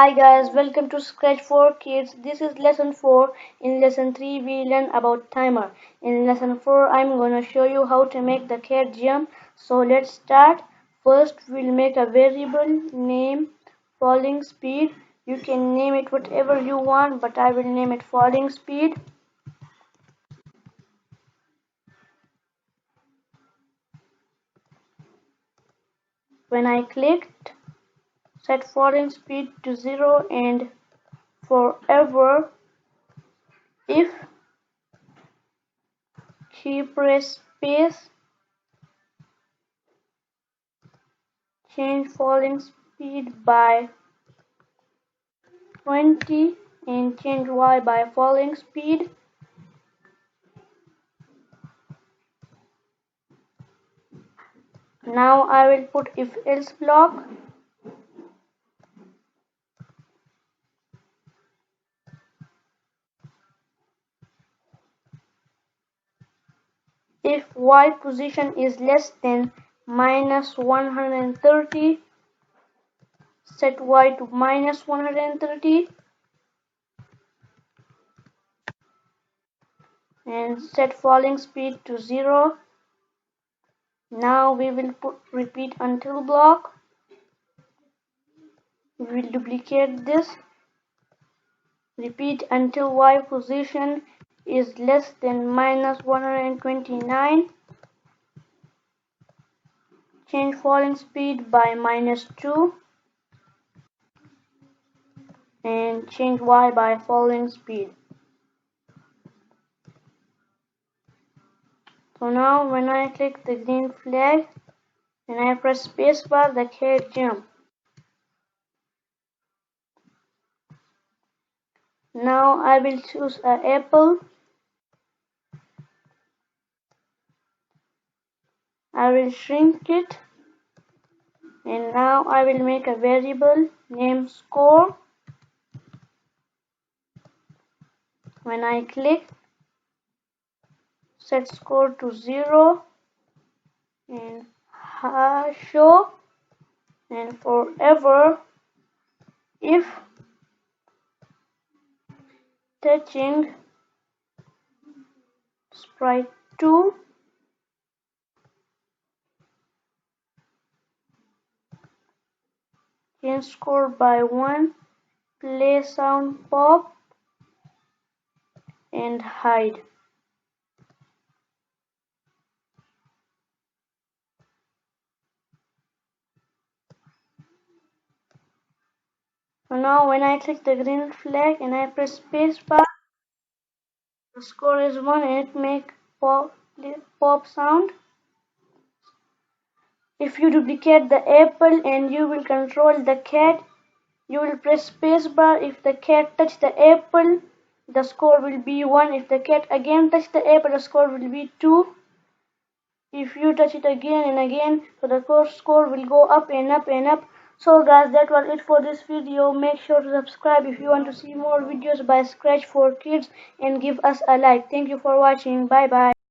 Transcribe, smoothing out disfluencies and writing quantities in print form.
Hi guys, welcome to Scratch for Kids. This is lesson 4. In lesson 3 we learn about timer. In lesson 4 I'm gonna show you how to make the cat jump. So let's start. First we'll make a variable name falling speed. You can name it whatever you want, but I will name it falling speed. When I clicked set falling speed to 0 and forever if key press space change falling speed by 20 and change y by falling speed. Now I will put if else block. If y position is less than minus 130, set y to minus 130 and set falling speed to 0. Now we will put repeat until block. We will duplicate this. Repeat until y position is less than minus 129. Change falling speed by minus 2 and change y by falling speed. So now when I click the green flag and I press spacebar, the cat jump. Now I will choose an apple. I will shrink it and now I will make a variable named score. When I click set score to 0 and show and forever if touching sprite 2 change score by 1, play sound pop and hide. So now when I click the green flag and I press spacebar, the score is 1 and it make pop sound. If you duplicate the apple and you will control the cat, you will press spacebar. If the cat touch the apple, the score will be 1. If the cat again touch the apple, the score will be 2. If you touch it again and again, so the score will go up and up and up. So guys, that was it for this video. Make sure to subscribe if you want to see more videos by Scratch for Kids and give us a like. Thank you for watching. Bye bye.